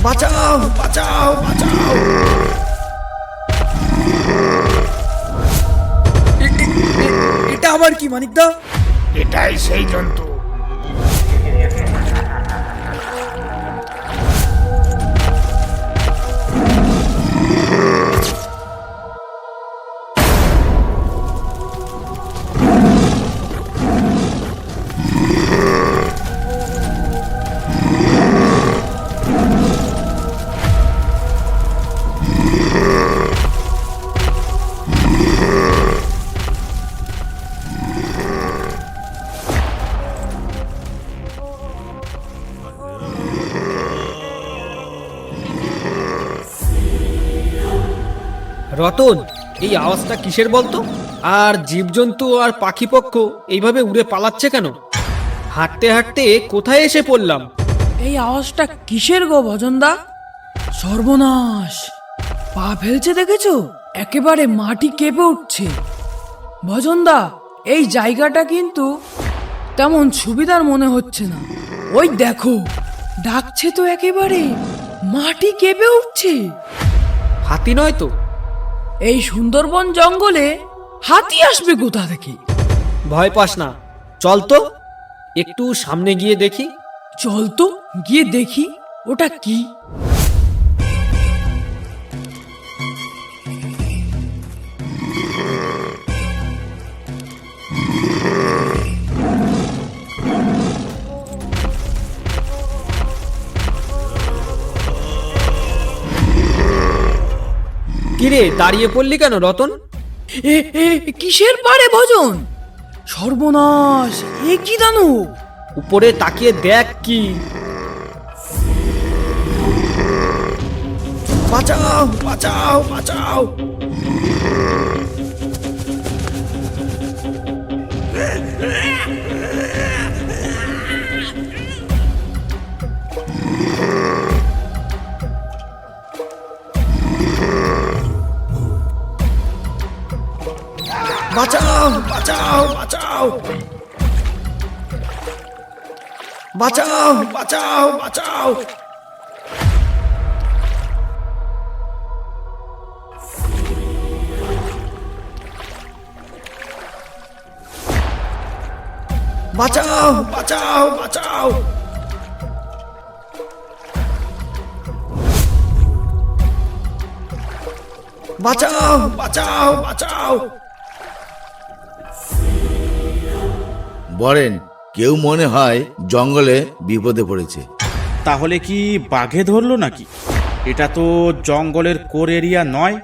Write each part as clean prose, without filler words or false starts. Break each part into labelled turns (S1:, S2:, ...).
S1: বাঁচাও বাঁচাও বাঁচাও! এটা আবার কি মানিকদা?
S2: এটাই সেই জন্তু।
S1: রতন, এই আওয়াজটা কিসের বলতো? আর জীবজন্তু আর পাখি পক্ষ এইভাবে উড়ে পালাচ্ছে কেন? হাঁটতে হাঁটতে কোথায় এসে পড়লাম?
S3: এই আওয়াজটা কিসের গো ভজনদা? সর্বনাশ! পা ফেলছে দেখেছো? একেবারে মাটি কেঁপে উঠছে। ভজনদা, এই জায়গাটা কিন্তু তেমন সুবিধার মনে হচ্ছে না। ওই দেখো, ডাকছে তো, একেবারে মাটি কেঁপে উঠছে।
S1: হাতি নয় তো?
S3: এই সুন্দরবন জঙ্গলে হাতি আসবে কোথা থেকে?
S1: ভয় পাস না, চল তো একটু সামনে গিয়ে দেখি।
S3: চল তো গিয়ে দেখি ওটা কি।
S1: কিরে, দাঁড়িয়ে পড়লি কেন রতন?
S3: এ এ কিসের পারে ভজন? সর্বনাশ! এ কি দানব?
S1: উপরে তাকিয়ে দেখ কি। বাঁচাও বাঁচাও বাঁচাও! বাঁচাও বাঁচাও বাঁচাও! বাঁচাও বাঁচাও বাঁচাও! বাঁচাও বাঁচাও বাঁচাও! বাঁচাও বাঁচাও বাঁচাও!
S4: বলেন, কেউ মনে হয় জঙ্গলে বিপদে পড়েছে।
S5: তাহলে কি বাঘে ধরলো নাকি? এটা তো জঙ্গলের কোর এরিয়া নয়,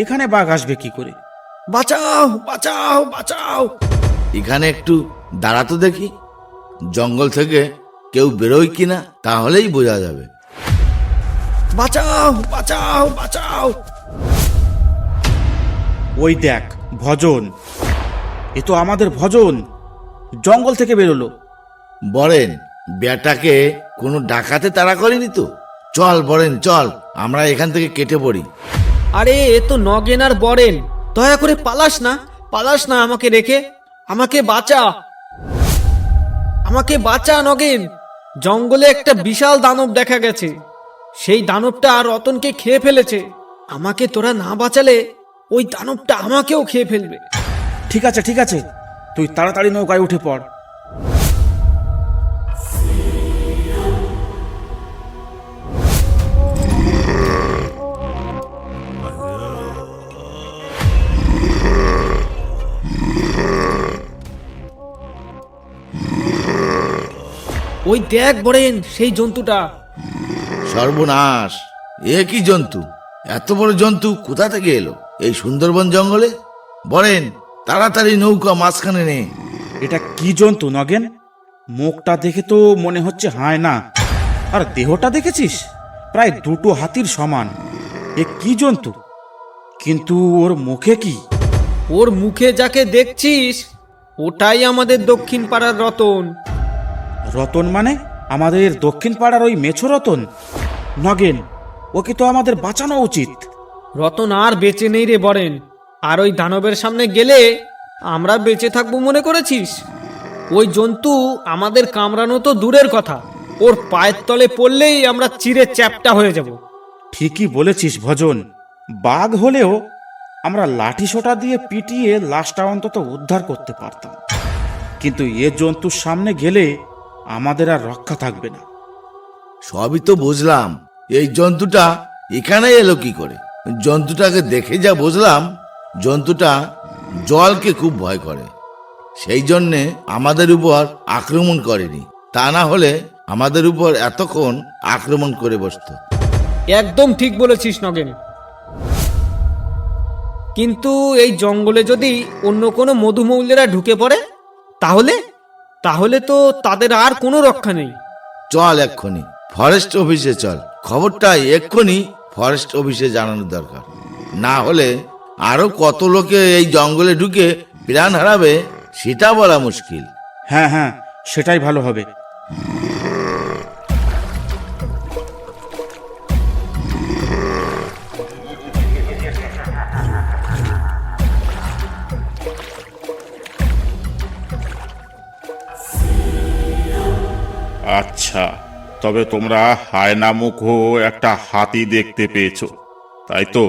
S5: এখানে বাঘ আসবে কি করে?
S1: বাঁচাও বাঁচাও বাঁচাও!
S4: এখানে একটু দাঁড়াতো দেখি, জঙ্গল থেকে কেউ বেরোয় কিনা, তাহলেই বোঝা যাবে।
S1: বাঁচাও বাঁচাও বাঁচাও!
S5: ওই দেখ, ভজন! এ তো আমাদের ভজন, জঙ্গল থেকে বেরোলো।
S4: বলেন, বেটাকে কোনো ডাকাতে তাড়া করেনি তো? চল বলেন, চল, আমরা এখান থেকে কেটে পড়ি।
S1: আরে, এ তো নগেন আর বরেন। দয়া করে পালাস না, পালাস না আমাকে রেখে। আমাকে বাঁচা, আমাকে বাঁচা নগেন। জঙ্গলে একটা বিশাল দানব দেখা গেছে। সেই দানবটা রতনকে খেয়ে ফেলেছে। আমাকে তোরা না বাঁচালে ওই দানবটা আমাকেও খেয়ে ফেলবে।
S5: ঠিক আছে ঠিক আছে, তুই তাড়াতাড়ি নৌকায় উঠে পড়।
S1: ওই দেখ বরেন, সেই জন্তুটা।
S4: সর্বনাশ! এ কি জন্তু? এত বড় জন্তু কোথা থেকে এলো এই সুন্দরবন জঙ্গলে? বলেন, তাড়াতাড়ি নৌকা মাঝখানে নে।
S5: এটা কি জন্তু নগেন? মুখটা দেখে তো মনে হচ্ছে হায়না, আর দেহটা দেখেছিস প্রায় দুটো হাতির সমান। এ কি জন্তু? কিন্তু ওর মুখে কি?
S1: ওর মুখে যাকে দেখছিস, ওটাই আমাদের দক্ষিণ পাড়ার রতন।
S5: রতন মানে আমাদের দক্ষিণ পাড়ার ওই মেছো রতন? নগেন, ওকে তো আমাদের বাঁচানো উচিত।
S1: রতন আর বেঁচে নেই রে বরেন। আর ওই দানবের সামনে গেলে আমরা বেঁচে থাকবো মনে করেছিস? ওই জন্তু আমাদের কামড়ানো তো দূরের কথা, ওর পায়ের তলে পড়লেই আমরা চিরে চ্যাপ্টা হয়ে যাব।
S5: ঠিকই বলেছিস ভজন, বাঘ হলেও আমরা লাঠি সোটা দিয়ে পিটিয়ে লাশটা অন্তত উদ্ধার করতে পারতাম, কিন্তু এ জন্তুর সামনে গেলে আমাদের আর রক্ষা থাকবে না।
S4: সবই তো বুঝলাম, এই জন্তুটা এখানে এলো কি করে? জন্তুটাকে দেখে যা বুঝলাম, জন্তুটা জলকে খুব ভয় করে, সেই জন্যে আমাদের উপর আক্রমণ করেনি। তা না হলে আমাদের উপর এতক্ষণ আক্রমণ করে বসতো।
S1: একদম ঠিক বলেছিস নগেন। কিন্তু এই জঙ্গলে যদি অন্য কোনো মধুমৌলেরা ঢুকে পড়ে, তাহলে তাহলে তো তাদের আর কোনো রক্ষা নেই।
S4: চল এক্ষুনি ফরেস্ট অফিসে চল, খবরটা এক্ষুনি ফরেস্ট অফিসে জানানো দরকার। না হলে আরো কত লোকে এই জঙ্গলে ঢুকে প্রাণ হারাবে সেটা বলা মুশকিল।
S5: হ্যাঁ হ্যাঁ, সেটাই ভালো হবে।
S6: আচ্ছা, তবে তোমরা হায়নামুখ একটা হাতি দেখতে পেয়েছো, তাই তো?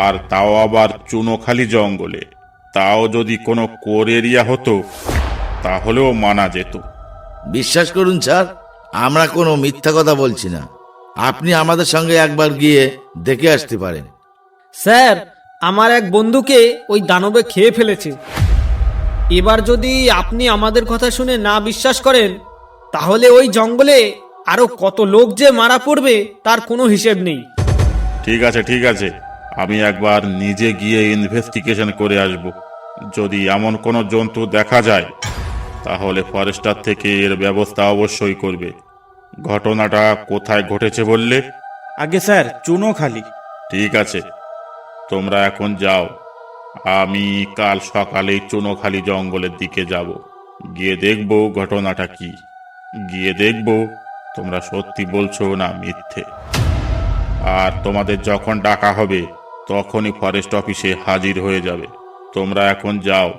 S6: আর তাও আবার চুনোখালি জঙ্গলে। তাও যদি কোনো কোর এরিয়া হতো তাহলেও মানা যেত।
S4: বিশ্বাস করুন স্যার, আমরা কোনো মিথ্যা কথা বলছি না। আপনি আমাদের সঙ্গে একবার গিয়ে দেখে আসতে পারেন।
S1: স্যার, আমার এক বন্ধুকে ওই দানবে খেয়ে ফেলেছে। এবার যদি আপনি আমাদের কথা শুনে না বিশ্বাস করেন, তাহলে ওই জঙ্গলে আরো কত লোক যে মারা পড়বে তার কোনো হিসেব নেই।
S6: ঠিক আছে ঠিক আছে, আমি একবার নিজে গিয়ে ইনভেস্টিগেশন করে আসব। যদি এমন কোনো জন্তু দেখা যায় তাহলে ফরেস্টার থেকে এর ব্যবস্থা অবশ্যই করবে। ঘটনাটা কোথায় ঘটেছে বললে?
S5: আগে স্যার, চুনোখালি।
S6: ঠিক আছে, তোমরা এখন যাও। আমি কাল সকালেই চুনোখালি জঙ্গলের দিকে যাব। গিয়ে দেখব ঘটনাটা কি। গিয়ে দেখব তোমরা সত্যি বলছো না মিথ্যে। আর তোমাদের যখন ডাকা হবে তখনই ফরেস্ট অফিসে হাজির হয়ে যাবে। তোমরা এখন যাও।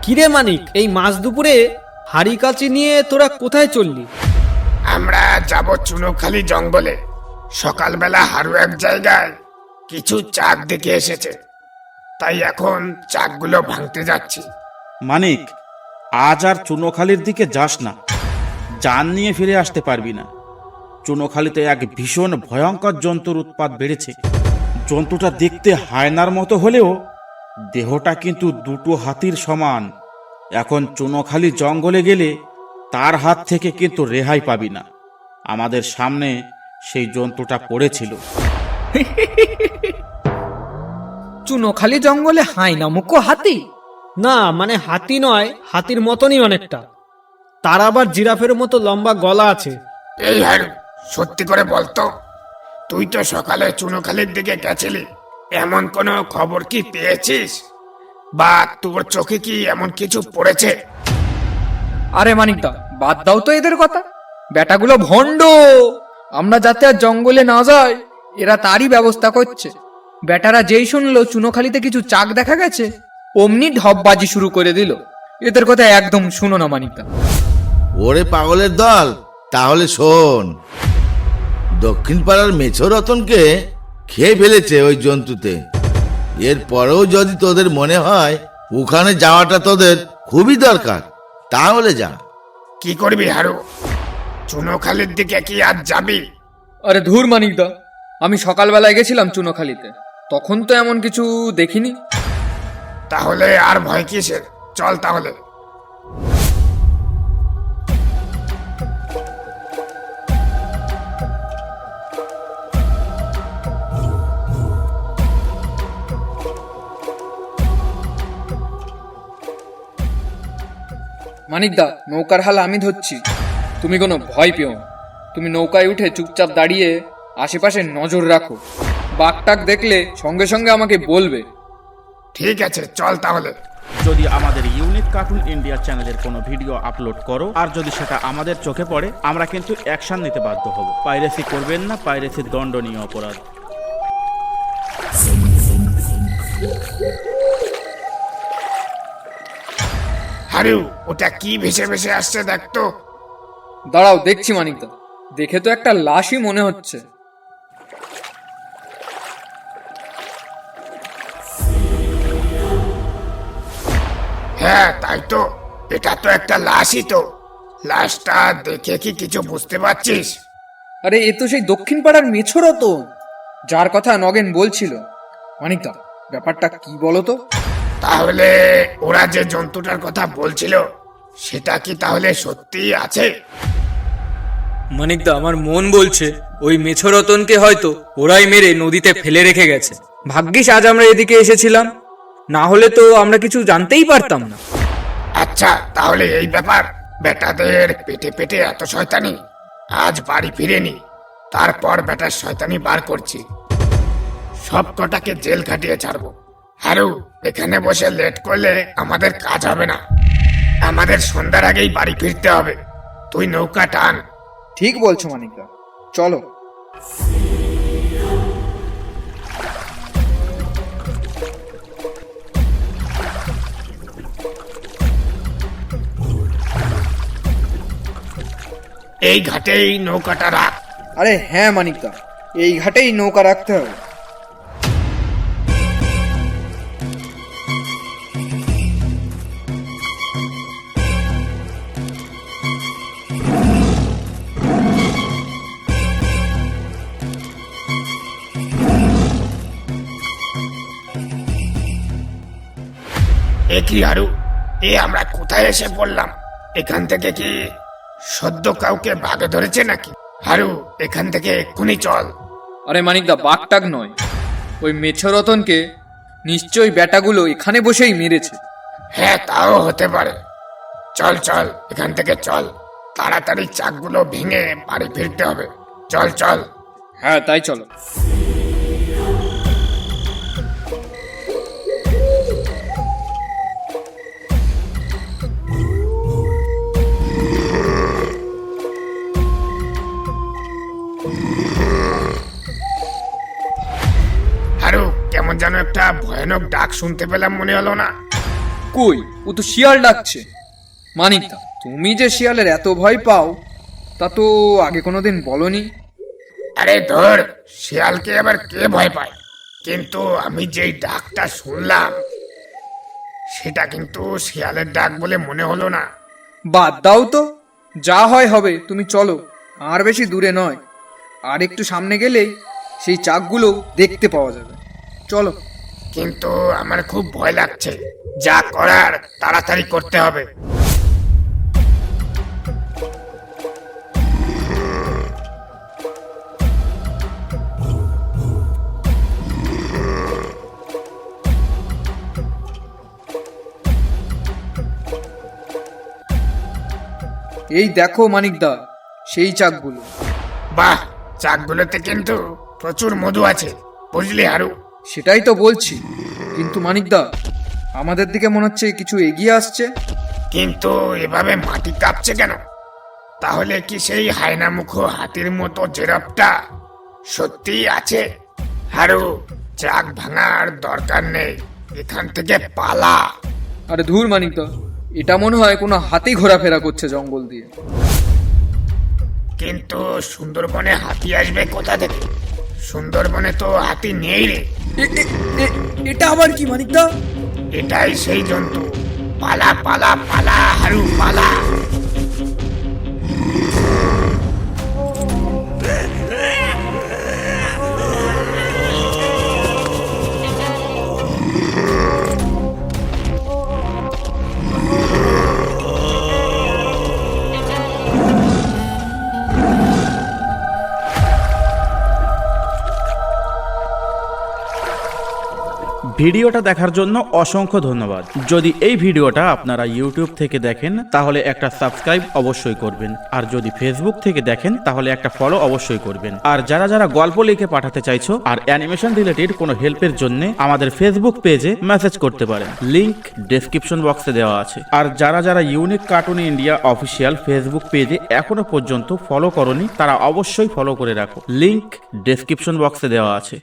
S1: কিরে মানিক, এই মাঝ দুপুরে হাড়ি কাচি নিয়ে তোরা কোথায় চললি?
S2: আমরা যাব চুনোখালি জঙ্গলে। সকালবেলা হারু এক জায়গায় কিছু চাক দেখে এসেছে, তাই এখন চাকগুলো ভাঙতে যাচ্ছি।
S5: মানিক, আজ আর চুনোখালির দিকে যাস না, জান নিয়ে ফিরে আসতে পারবি না। চুনোখালিতে এক ভীষণ ভয়ঙ্কর জন্তুর উৎপাত বেড়েছে। জন্তুটা দেখতে হায়নার মতো হলেও দেহটা কিন্তু দুটো হাতির সমান। এখন চুনোখালি জঙ্গলে গেলে তার হাত থেকে কিন্তু রেহাই পাবি না। আমাদের সামনে সেই জন্তুটা পড়েছিল।
S3: চুনোখালি জঙ্গলে হায়নামুখ হাতি?
S1: না, মানে হাতি নয়, হাতির মতনই অনেকটা। তার আবার জিরাফের মতো লম্বা গলা আছে।
S2: এই হারু, সত্যি করে বলতো, তুই তো সকালে চুনোখালির দিকে গেছিলি, এমন কোনো খবর কি পেয়েছিস? বা তোর চোখে কি এমন কিছু পড়েছে?
S3: আরে মানিকদা, বাদ দাও তো এদের কথা। বেটাগুলো ভণ্ড। আমরা যাতে আর জঙ্গলে না যাই এরা তারই ব্যবস্থা করছে। বেটারা যেই শুনলো চুনোখালিতে কিছু চাক দেখা গেছে, অমনি ঢপবাজি শুরু করে দিল। এদের কথা একদম শুনো না মানিকদা।
S4: ওরে পাগলের দল, তাহলে শোন, দক্ষিণ পাড়ার মেছো রতনকে খেয়ে ফেলেছে ওই জন্তুতে। এরপরেও যদি তোদের মনে হয় ওখানে যাওয়াটা তোদের খুবই দরকার, তাহলে যা।
S2: কি করবি হারু? চুনোখালির দিকে কি আজ যাবি?
S3: আরে ধুর মানিকদা, আমি সকালবেলায় গেছিলাম চুনোখালিতে, তখন তো এমন কিছু দেখিনি।
S2: তাহলে আর ভয় কিসের? চল তাহলে।
S3: মানিকদা, নৌকার হাল আমি ধরছি, তুমি কোনো ভয় পেও না। তুমি নৌকায় উঠে চুপচাপ দাঁড়িয়ে আশেপাশে নজর রাখো। বাঘটাক দেখলে সঙ্গে সঙ্গে আমাকে বলবে।
S2: ঠিক আছে, চল তাহলে।
S5: যদি আমাদের ইউনিক কার্টুন ইন্ডিয়া চ্যানেলের কোনো ভিডিও আপলোড করো আর যদি সেটা আমাদের চোখে পড়ে, আমরা কিন্তু অ্যাকশন নিতে বাধ্য হব। পাইরেসি করবেন না, পাইরেসি দণ্ডনীয় অপরাধ।
S2: হারু, ওটা কি ভেসে ভেসে আসছে দেখতো।
S7: দাঁড়াও দেখছি মানিকদা, দেখে তো একটা লাশই মনে হচ্ছে।
S2: হ্যাঁ তাই তো, এটা তো একটা লাশই তো। লাশটা দেখে কি কিছু বুঝতে পারছিস?
S7: আরে এ তো সেই দক্ষিণ পাড়ার মেছরও তো, যার কথা নগেন বলছিল। মানিকদা, ব্যাপারটা কি বলো তো?
S2: তাহলে ওরা যে জন্তুটার কথা বলছিল সেটা কি তাহলে সত্যি আছে?
S7: মানিকদা, আমার মন বলছে ওই মেছরতনকে হয়তো ওরাই মেরে নদীতে ফেলে রেখে গেছে। ভাগ্যিস আজ আমরা এদিকে এসেছিলাম, না হলে তো আমরা কিছু জানতেই পারতাম না।
S2: আচ্ছা তাহলে এই ব্যাপার, বেটাদের পেটে পেটে এত শয়তানি। আজ বাড়ি ফিরেনি, তারপর বেটার শয়তানি বার করছি। সব কটাকে জেল খাটিয়ে ছাড়বো। হারু, এখানে বসে লেট করলে আমাদের কাজ হবে না। আমাদের সন্ধ্যার আগেই বাড়ি ফিরতে হবে। তুই নৌকা টান।
S7: ঠিক বলছো মানিকদা, চলো।
S2: এই ঘাটেই নৌকাটা রাখ।
S7: আরে হ্যাঁ মানিকদা, এই ঘাটেই নৌকা রাখতে হবে।
S2: এ কি হারু, এ আমরা কোথায় এসে পড়লাম? এখান থেকে কি সদ্য কাউকে বাঘে ধরেছে নাকি? হারু, এখান থেকে এক্ষুনি চল।
S7: আরে মানিকদা, বাঘটাক নয়, ওই মেছরতনকে নিশ্চয়ই বেটাগুলো এখানে বসেই মেরেছে।
S2: হ্যাঁ তাও হতে পারে। চল চল, এখান থেকে চল। তাড়াতাড়ি চাকগুলো ভেঙে বাড়ি ফিরতে হবে। চল চল।
S7: হ্যাঁ তাই চলো।
S2: হারু, কেমন যেন একটা ভয়ানক ডাক শুনতে পেলাম, মনে হলো না?
S7: কই, ও তো শিয়াল ডাকছে। মানিকদা, তুমি যে শিয়ালের এত ভয় পাও তা তো আগে কোনোদিন বলনি।
S2: আরে ধর, শিয়ালকে আবার কে ভয় পায়? কিন্তু আমি যেই ডাকটা শুনলাম সেটা কিন্তু শিয়ালের ডাক বলে মনে হলো না।
S7: বাদ দাও তো, যা হয় হবে, তুমি চলো। আর বেশি দূরে নয়, আর একটু সামনে গেলেই সেই চাকগুলো দেখতে পাওয়া যাবে। চলো।
S2: কিন্তু আমার খুব ভয় লাগছে। যা করার তাড়াতাড়ি করতে হবে।
S7: এই দেখো মানিকদা, সেই চাকগুলো।
S2: বাহ, চাকগুলোতে কিন্তু প্রচুর মধু আছে, বুঝলি হারু?
S7: সেটাই তো বলছি, কিন্তু মানিকদা, আমাদের দিকে মনে হচ্ছে কিছু এগিয়ে আসছে।
S2: কিন্তু এভাবে মাটি কাঁপছে কেন? তাহলে কি সেই হায়নামুখ হাতির মতো জেরাফটা সত্যি আছে? হারু, চাক ভাঙার দরকার নেই, এখান থেকে পালা।
S7: আরে ধুর মানিকদা, এটা মনে হয় কোনো হাতি ঘোরাফেরা করছে জঙ্গল দিয়ে।
S2: কিন্তু সুন্দরবনে হাতি আসবে কোথা থেকে? সুন্দরবনে তো হাতি নেই রে।
S7: এটা আবার কি মানিকদা?
S2: এটাই সেই জন্তু। পালা পালা পালা হারু, পালা।
S5: ভিডিওটা দেখার জন্য অসংখ্য ধন্যবাদ। যদি এই ভিডিওটা আপনারা ইউটিউব থেকে দেখেন তাহলে একটা সাবস্ক্রাইব অবশ্যই করবেন, আর যদি ফেসবুক থেকে দেখেন তাহলে একটা ফলো অবশ্যই করবেন। আর যারা যারা গল্প লিখে পাঠাতে চাইছো আর অ্যানিমেশন রিলেটেড কোনো হেল্পের জন্য আমাদের ফেসবুক পেজে মেসেজ করতে পারেন, লিংক ডেসক্রিপশন বক্সে দেওয়া আছে। আর যারা যারা unique cartoon India official Facebook পেজে এখনো পর্যন্ত ফলো করনি তারা অবশ্যই ফলো করে রাখো, লিংক ডেসক্রিপশন বক্সে দেওয়া আছে।